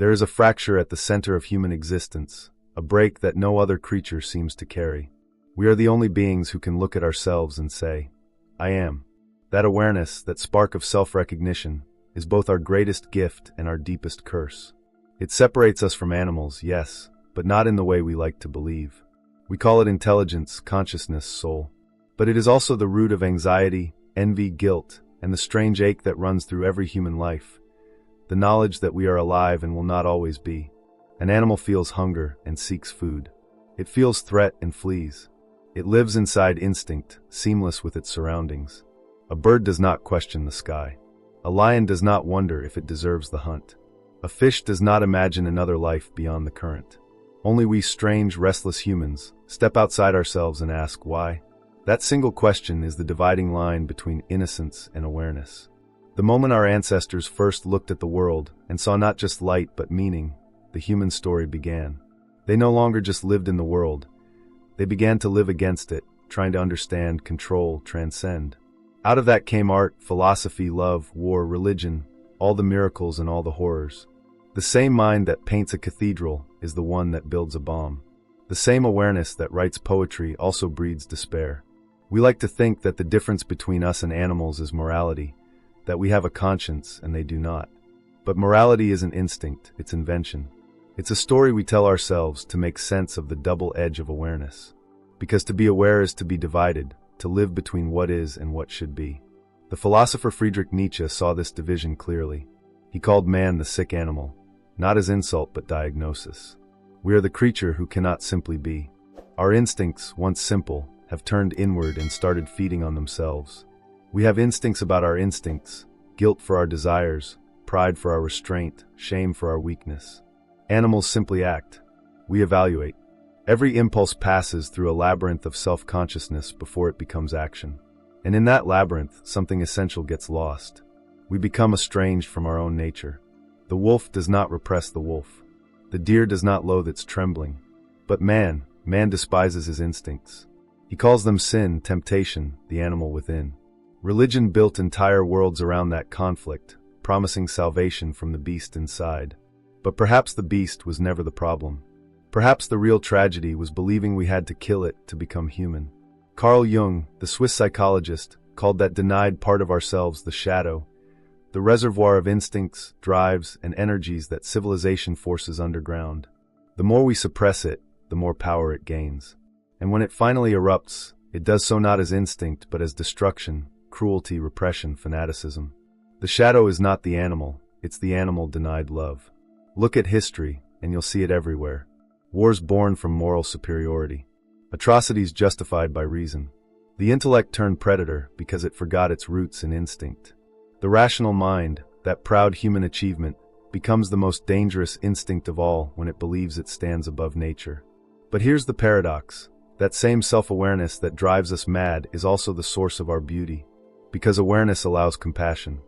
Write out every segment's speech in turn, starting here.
There is a fracture at the center of human existence, a break that no other creature seems to carry. We are the only beings who can look at ourselves and say, I am. That awareness, that spark of self-recognition, is both our greatest gift and our deepest curse. It separates us from animals, yes, but not in the way we like to believe. We call it intelligence, consciousness, soul. But it is also the root of anxiety, envy, guilt, and the strange ache that runs through every human life. The knowledge that we are alive and will not always be. An animal feels hunger and seeks food. It feels threat and flees. It lives inside instinct, seamless with its surroundings. A bird does not question the sky. A lion does not wonder if it deserves the hunt. A fish does not imagine another life beyond the current. Only we strange, restless humans step outside ourselves and ask why. That single question is the dividing line between innocence and awareness. The moment our ancestors first looked at the world and saw not just light but meaning, the human story began. They no longer just lived in the world. They began to live against it, trying to understand, control, transcend. Out of that came art, philosophy, love, war, religion, all the miracles and all the horrors. The same mind that paints a cathedral is the one that builds a bomb. The same awareness that writes poetry also breeds despair. We like to think that the difference between us and animals is morality, that we have a conscience and they do not. But morality isn't instinct, it's invention. It's a story we tell ourselves to make sense of the double edge of awareness. Because to be aware is to be divided, to live between what is and what should be. The philosopher Friedrich Nietzsche saw this division clearly. He called man the sick animal, not as insult but diagnosis. We are the creature who cannot simply be. Our instincts, once simple, have turned inward and started feeding on themselves. We have instincts about our instincts, guilt for our desires, pride for our restraint, shame for our weakness. Animals simply act. We evaluate. Every impulse passes through a labyrinth of self-consciousness before it becomes action. And in that labyrinth, something essential gets lost. We become estranged from our own nature. The wolf does not repress the wolf. The deer does not loathe its trembling. But man despises his instincts. He calls them sin, temptation, the animal within. Religion built entire worlds around that conflict, promising salvation from the beast inside. But perhaps the beast was never the problem. Perhaps the real tragedy was believing we had to kill it to become human. Carl Jung, the Swiss psychologist, called that denied part of ourselves the shadow, the reservoir of instincts, drives, and energies that civilization forces underground. The more we suppress it, the more power it gains. And when it finally erupts, it does so not as instinct but as destruction, cruelty, repression, fanaticism. The shadow is not the animal, it's the animal denied love. Look at history, and you'll see it everywhere. Wars born from moral superiority. Atrocities justified by reason. The intellect turned predator because it forgot its roots in instinct. The rational mind, that proud human achievement, becomes the most dangerous instinct of all when it believes it stands above nature. But here's the paradox. That same self-awareness that drives us mad is also the source of our beauty. Because awareness allows compassion.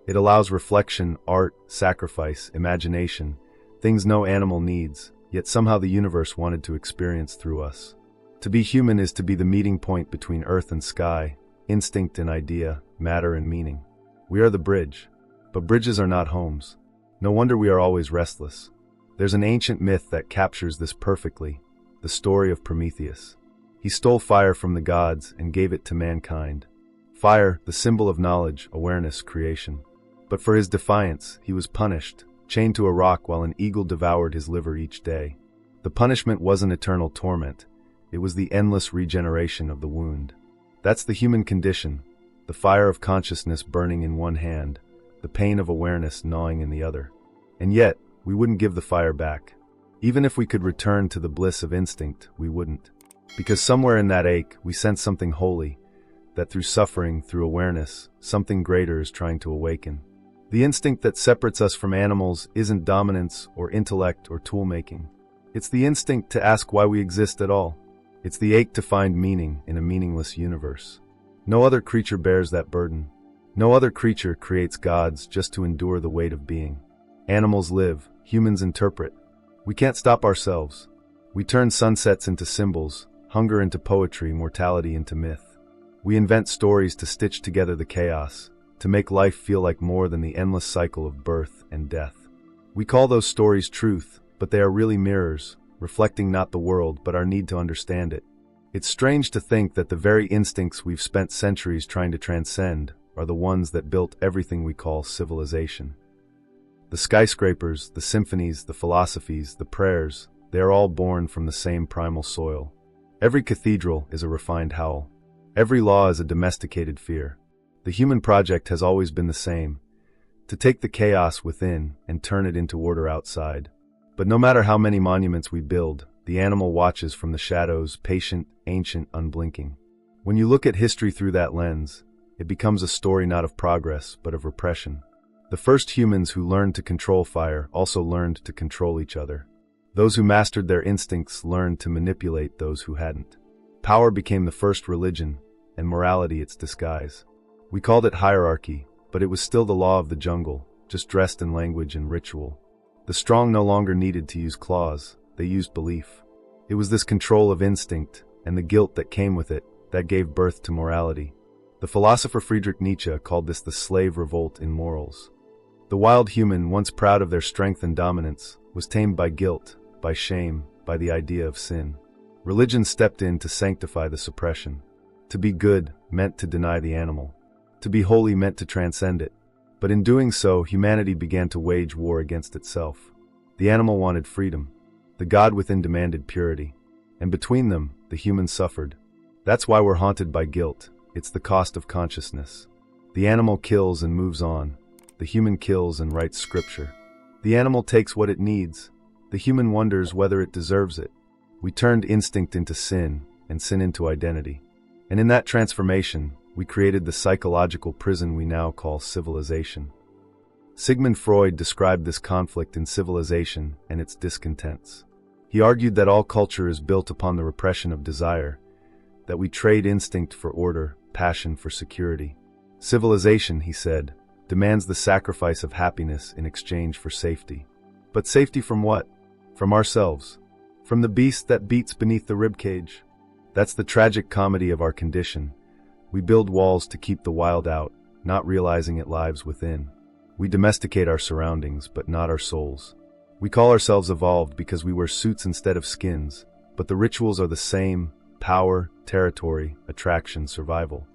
It allows reflection, art, sacrifice, imagination, things no animal needs, yet somehow the universe wanted to experience through us. To be human is to be the meeting point between earth and sky, instinct and idea, matter and meaning. We are the bridge. But bridges are not homes. No wonder we are always restless. There's an ancient myth that captures this perfectly, the story of Prometheus. He stole fire from the gods and gave it to mankind. Fire, the symbol of knowledge, awareness, creation. But for his defiance, he was punished, chained to a rock while an eagle devoured his liver each day. The punishment wasn't eternal torment. It was the endless regeneration of the wound. That's the human condition, the fire of consciousness burning in one hand, the pain of awareness gnawing in the other. And yet, we wouldn't give the fire back. Even if we could return to the bliss of instinct, we wouldn't. Because somewhere in that ache, we sense something holy, that through suffering, through awareness, something greater is trying to awaken. The instinct that separates us from animals isn't dominance or intellect or tool-making. It's the instinct to ask why we exist at all. It's the ache to find meaning in a meaningless universe. No other creature bears that burden. No other creature creates gods just to endure the weight of being. Animals live, humans interpret. We can't stop ourselves. We turn sunsets into symbols, hunger into poetry, mortality into myth. We invent stories to stitch together the chaos, to make life feel like more than the endless cycle of birth and death. We call those stories truth, but they are really mirrors, reflecting not the world but our need to understand it. It's strange to think that the very instincts we've spent centuries trying to transcend are the ones that built everything we call civilization. The skyscrapers, the symphonies, the philosophies, the prayers, they are all born from the same primal soil. Every cathedral is a refined howl. Every law is a domesticated fear. The human project has always been the same: to take the chaos within and turn it into order outside. But no matter how many monuments we build, the animal watches from the shadows, patient, ancient, unblinking. When you look at history through that lens, it becomes a story not of progress, but of repression. The first humans who learned to control fire also learned to control each other. Those who mastered their instincts learned to manipulate those who hadn't. Power became the first religion, and morality its disguise. We called it hierarchy, but it was still the law of the jungle, just dressed in language and ritual. The strong no longer needed to use claws, they used belief. It was this control of instinct, and the guilt that came with it, that gave birth to morality. The philosopher Friedrich Nietzsche called this the slave revolt in morals. The wild human, once proud of their strength and dominance, was tamed by guilt, by shame, by the idea of sin. Religion stepped in to sanctify the suppression. To be good meant to deny the animal. To be holy meant to transcend it. But in doing so, humanity began to wage war against itself. The animal wanted freedom. The God within demanded purity. And between them, the human suffered. That's why we're haunted by guilt. It's the cost of consciousness. The animal kills and moves on. The human kills and writes scripture. The animal takes what it needs. The human wonders whether it deserves it. We turned instinct into sin, and sin into identity. And in that transformation, we created the psychological prison we now call civilization. Sigmund Freud described this conflict in Civilization and its discontents. He argued that all culture is built upon the repression of desire, that we trade instinct for order, passion for security. Civilization, he said, demands the sacrifice of happiness in exchange for safety. But safety from what? From ourselves. From the beast that beats beneath the ribcage. That's the tragic comedy of our condition. We build walls to keep the wild out, not realizing it lives within. We domesticate our surroundings, but not our souls. We call ourselves evolved because we wear suits instead of skins, but the rituals are the same: power, territory, attraction, survival.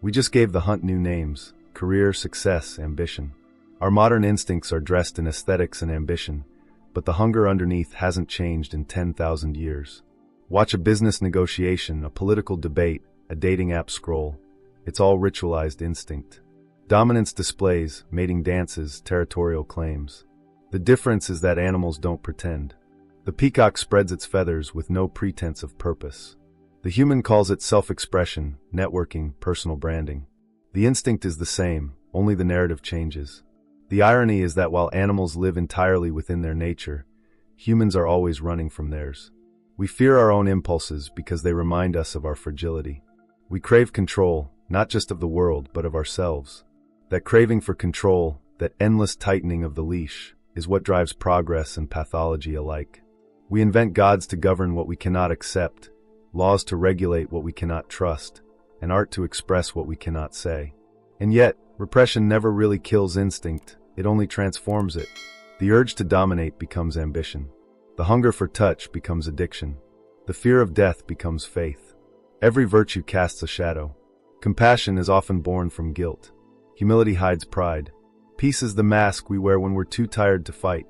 We just gave the hunt new names: career, success, ambition. Our modern instincts are dressed in aesthetics and ambition, but the hunger underneath hasn't changed in 10,000 years. Watch a business negotiation, a political debate, a dating app scroll. It's all ritualized instinct. Dominance displays, mating dances, territorial claims. The difference is that animals don't pretend. The peacock spreads its feathers with no pretense of purpose. The human calls it self-expression, networking, personal branding. The instinct is the same, only the narrative changes. The irony is that while animals live entirely within their nature, humans are always running from theirs. We fear our own impulses because they remind us of our fragility. We crave control, not just of the world, but of ourselves. That craving for control, that endless tightening of the leash, is what drives progress and pathology alike. We invent gods to govern what we cannot accept, laws to regulate what we cannot trust, and art to express what we cannot say. And yet, repression never really kills instinct, it only transforms it. The urge to dominate becomes ambition. The hunger for touch becomes addiction. The fear of death becomes faith. Every virtue casts a shadow. Compassion is often born from guilt. Humility hides pride. Peace is the mask we wear when we're too tired to fight.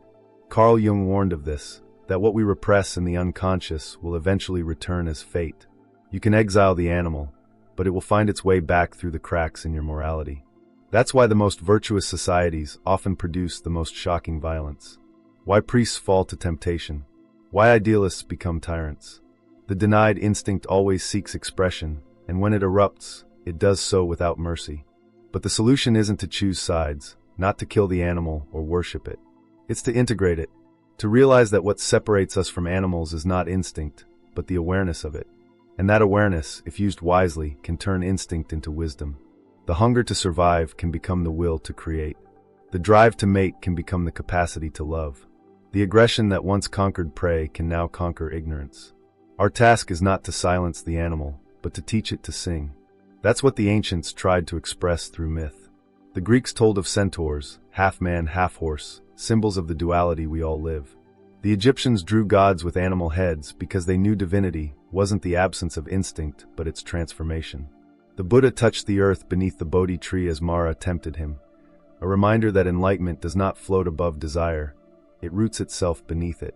Carl Jung warned of this, that what we repress in the unconscious will eventually return as fate. You can exile the animal, but it will find its way back through the cracks in your morality. That's why the most virtuous societies often produce the most shocking violence. Why priests fall to temptation. Why idealists become tyrants. The denied instinct always seeks expression, and when it erupts, it does so without mercy. But the solution isn't to choose sides, not to kill the animal or worship it. It's to integrate it, to realize that what separates us from animals is not instinct, but the awareness of it. And that awareness, if used wisely, can turn instinct into wisdom. The hunger to survive can become the will to create. The drive to mate can become the capacity to love. The aggression that once conquered prey can now conquer ignorance. Our task is not to silence the animal, but to teach it to sing. That's what the ancients tried to express through myth. The Greeks told of centaurs, half man, half horse, symbols of the duality we all live. The Egyptians drew gods with animal heads because they knew divinity wasn't the absence of instinct, but its transformation. The Buddha touched the earth beneath the Bodhi tree as Mara tempted him, a reminder that enlightenment does not float above desire, it roots itself beneath it.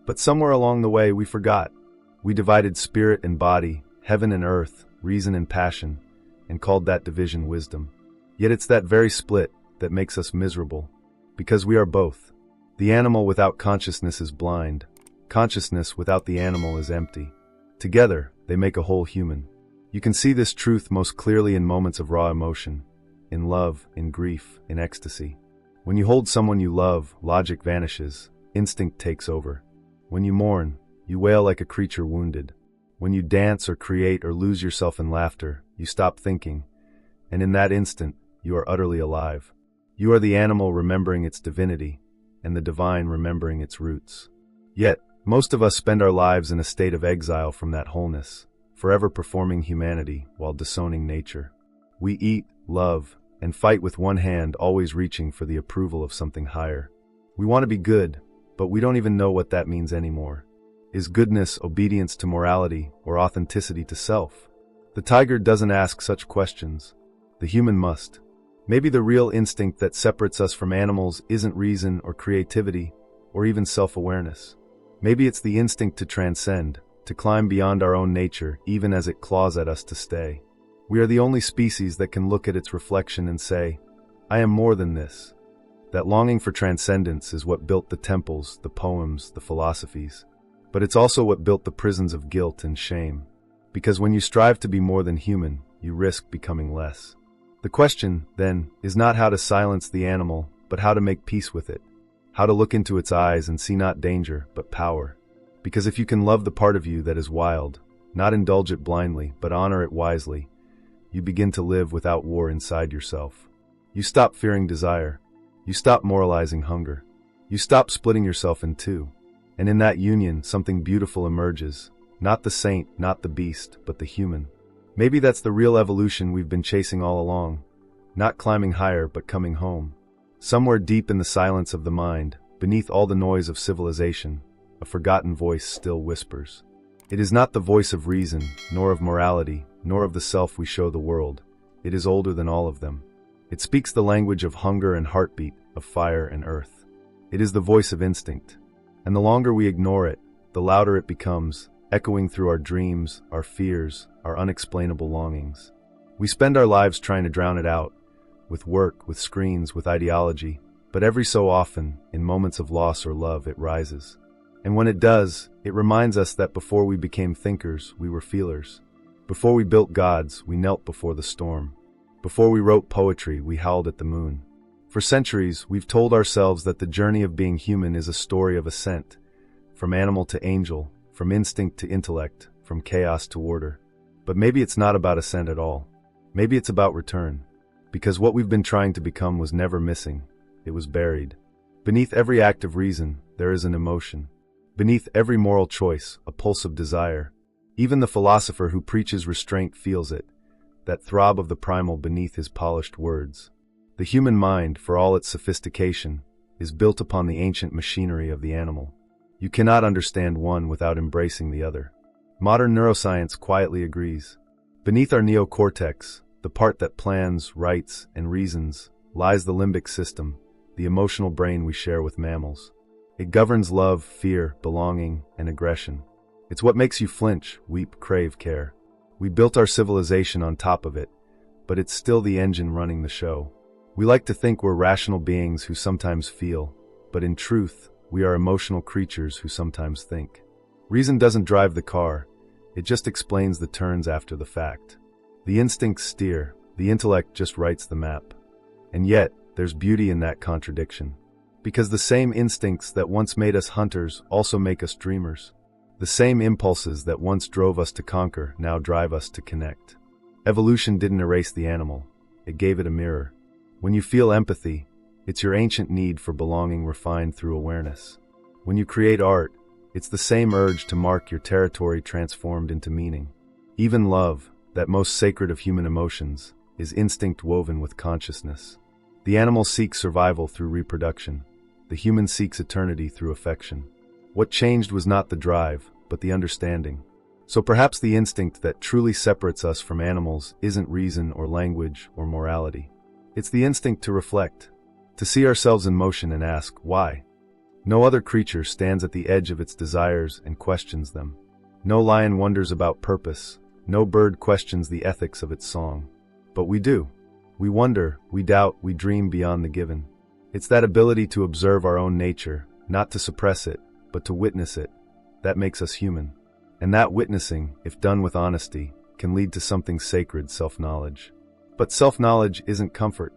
But somewhere along the way we forgot. We divided spirit and body, heaven and earth, reason and passion, and called that division wisdom. Yet it's that very split that makes us miserable, because we are both. The animal without consciousness is blind. Consciousness without the animal is empty. Together, they make a whole human. You can see this truth most clearly in moments of raw emotion, in love, in grief, in ecstasy. When you hold someone you love, logic vanishes, instinct takes over. When you mourn, you wail like a creature wounded. When you dance or create or lose yourself in laughter, you stop thinking, and in that instant, you are utterly alive. You are the animal remembering its divinity, and the divine remembering its roots. Yet, most of us spend our lives in a state of exile from that wholeness, forever performing humanity while disowning nature. We eat, love, and fight with one hand, always reaching for the approval of something higher. We want to be good, but we don't even know what that means anymore. Is goodness obedience to morality or authenticity to self? The tiger doesn't ask such questions. The human must. Maybe the real instinct that separates us from animals isn't reason or creativity or even self-awareness. Maybe it's the instinct to transcend, to climb beyond our own nature even as it claws at us to stay. We are the only species that can look at its reflection and say, I am more than this. That longing for transcendence is what built the temples, the poems, the philosophies. But it's also what built the prisons of guilt and shame. Because when you strive to be more than human, you risk becoming less. The question, then, is not how to silence the animal, but how to make peace with it. How to look into its eyes and see not danger, but power. Because if you can love the part of you that is wild, not indulge it blindly, but honor it wisely, you begin to live without war inside yourself. You stop fearing desire. You stop moralizing hunger. You stop splitting yourself in two. And in that union, something beautiful emerges. Not the saint, not the beast, but the human. Maybe that's the real evolution we've been chasing all along. Not climbing higher, but coming home. Somewhere deep in the silence of the mind, beneath all the noise of civilization, a forgotten voice still whispers. It is not the voice of reason, nor of morality, nor of the self we show the world. It is older than all of them. It speaks the language of hunger and heartbeat, of fire and earth. It is the voice of instinct. And the longer we ignore it, the louder it becomes, echoing through our dreams, our fears, our unexplainable longings. We spend our lives trying to drown it out, with work, with screens, with ideology, but every so often, in moments of loss or love, it rises. And when it does, it reminds us that before we became thinkers, we were feelers. Before we built gods, we knelt before the storm. Before we wrote poetry, we howled at the moon. For centuries, we've told ourselves that the journey of being human is a story of ascent, from animal to angel, from instinct to intellect, from chaos to order. But maybe it's not about ascent at all. Maybe it's about return. Because what we've been trying to become was never missing. It was buried. Beneath every act of reason, there is an emotion. Beneath every moral choice, a pulse of desire. Even the philosopher who preaches restraint feels it, that throb of the primal beneath his polished words. The human mind, for all its sophistication, is built upon the ancient machinery of the animal. You cannot understand one without embracing the other. Modern neuroscience quietly agrees. Beneath our neocortex, the part that plans, writes, and reasons, lies the limbic system, the emotional brain we share with mammals. It governs love, fear, belonging, and aggression. It's what makes you flinch, weep, crave, care. We built our civilization on top of it, but it's still the engine running the show. We like to think we're rational beings who sometimes feel, but in truth, we are emotional creatures who sometimes think. Reason doesn't drive the car, it just explains the turns after the fact. The instincts steer, the intellect just writes the map. And yet, there's beauty in that contradiction. Because the same instincts that once made us hunters also make us dreamers. The same impulses that once drove us to conquer now drive us to connect. Evolution didn't erase the animal, it gave it a mirror. When you feel empathy, it's your ancient need for belonging refined through awareness. When you create art, it's the same urge to mark your territory transformed into meaning. Even love, that most sacred of human emotions, is instinct woven with consciousness. The animal seeks survival through reproduction. The human seeks eternity through affection. What changed was not the drive, but the understanding. So perhaps the instinct that truly separates us from animals isn't reason or language or morality. It's the instinct to reflect, to see ourselves in motion and ask, why? No other creature stands at the edge of its desires and questions them. No lion wonders about purpose. No bird questions the ethics of its song. But we do. We wonder, we doubt, we dream beyond the given. It's that ability to observe our own nature, not to suppress it, but to witness it, that makes us human. And that witnessing, if done with honesty, can lead to something sacred, self-knowledge. But self-knowledge isn't comfort.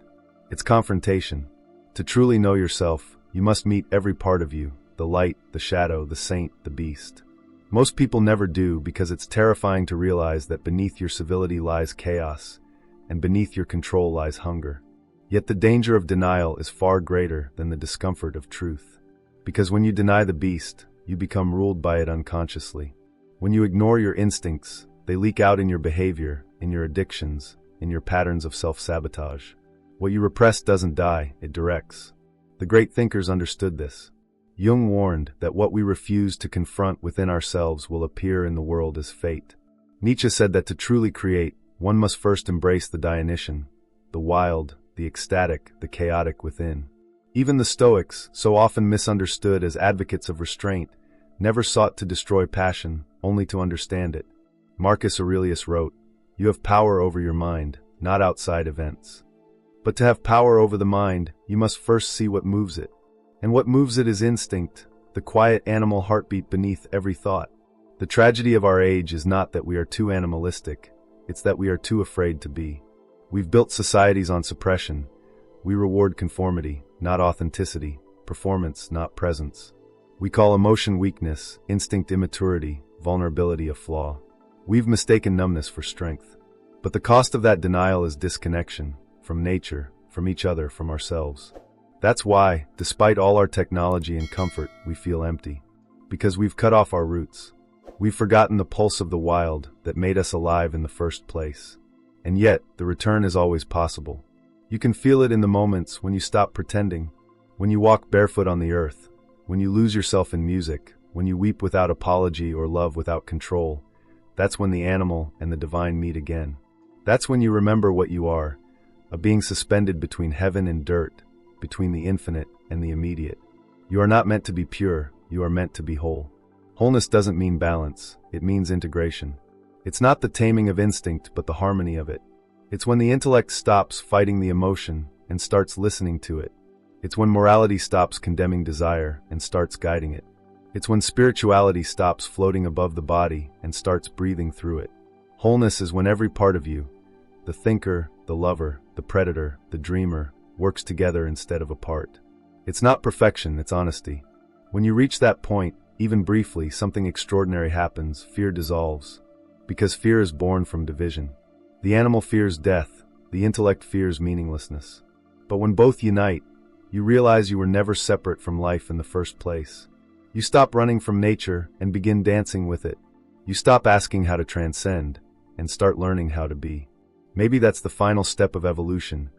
It's confrontation. To truly know yourself, you must meet every part of you, the light, the shadow, the saint, the beast. Most people never do because it's terrifying to realize that beneath your civility lies chaos, and beneath your control lies hunger. Yet the danger of denial is far greater than the discomfort of truth. Because when you deny the beast, you become ruled by it unconsciously. When you ignore your instincts, they leak out in your behavior, in your addictions, in your patterns of self-sabotage. What you repress doesn't die, it directs. The great thinkers understood this. Jung warned that what we refuse to confront within ourselves will appear in the world as fate. Nietzsche said that to truly create, one must first embrace the Dionysian, the wild, the ecstatic, the chaotic within. Even the Stoics, so often misunderstood as advocates of restraint, never sought to destroy passion, only to understand it. Marcus Aurelius wrote, "You have power over your mind, not outside events." But to have power over the mind, you must first see what moves it. And what moves it is instinct, the quiet animal heartbeat beneath every thought. The tragedy of our age is not that we are too animalistic, it's that we are too afraid to be. We've built societies on suppression. We reward conformity, not authenticity, performance, not presence. We call emotion weakness, instinct immaturity, vulnerability a flaw. We've mistaken numbness for strength. But the cost of that denial is disconnection, from nature, from each other, from ourselves. That's why, despite all our technology and comfort, we feel empty. Because we've cut off our roots. We've forgotten the pulse of the wild that made us alive in the first place. And yet, the return is always possible. You can feel it in the moments when you stop pretending, when you walk barefoot on the earth, when you lose yourself in music, when you weep without apology or love without control. That's when the animal and the divine meet again. That's when you remember what you are, a being suspended between heaven and dirt, between the infinite and the immediate. You are not meant to be pure, you are meant to be whole. Wholeness doesn't mean balance, it means integration. It's not the taming of instinct, but the harmony of it. It's when the intellect stops fighting the emotion and starts listening to it. It's when morality stops condemning desire and starts guiding it. It's when spirituality stops floating above the body and starts breathing through it. Wholeness is when every part of you, the thinker, the lover, the predator, the dreamer, works together instead of apart. It's not perfection, it's honesty. When you reach that point, even briefly, something extraordinary happens, fear dissolves. Because fear is born from division. The animal fears death, the intellect fears meaninglessness. But when both unite, you realize you were never separate from life in the first place. You stop running from nature and begin dancing with it. You stop asking how to transcend and start learning how to be. Maybe that's the final step of evolution.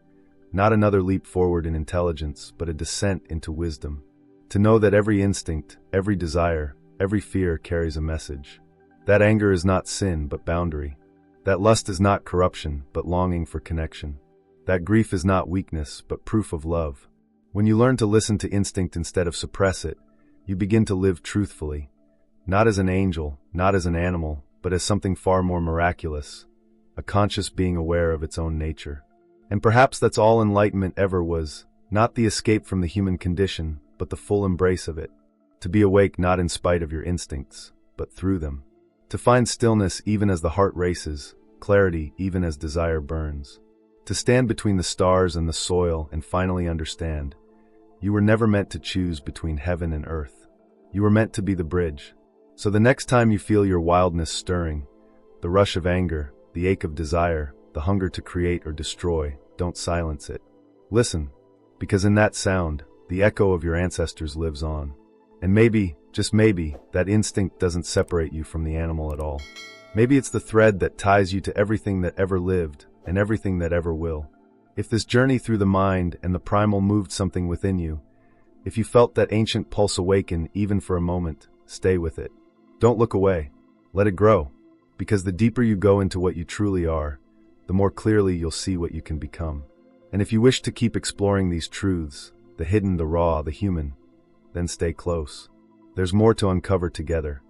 Not another leap forward in intelligence, but a descent into wisdom. To know that every instinct, every desire, every fear carries a message. That anger is not sin, but boundary. That lust is not corruption, but longing for connection. That grief is not weakness, but proof of love. When you learn to listen to instinct instead of suppress it, you begin to live truthfully. Not as an angel, not as an animal, but as something far more miraculous. A conscious being aware of its own nature. And perhaps that's all enlightenment ever was, not the escape from the human condition, but the full embrace of it. To be awake not in spite of your instincts, but through them. To find stillness even as the heart races, clarity even as desire burns. To stand between the stars and the soil and finally understand. You were never meant to choose between heaven and earth. You were meant to be the bridge. So the next time you feel your wildness stirring, the rush of anger, the ache of desire, the hunger to create or destroy, don't silence it. Listen, because in that sound, the echo of your ancestors lives on. And maybe, just maybe, that instinct doesn't separate you from the animal at all. Maybe it's the thread that ties you to everything that ever lived and everything that ever will. If this journey through the mind and the primal moved something within you, if you felt that ancient pulse awaken even for a moment, stay with it. Don't look away. Let it grow. Because the deeper you go into what you truly are, the more clearly you'll see what you can become. And if you wish to keep exploring these truths, the hidden, the raw, the human, then stay close. There's more to uncover together.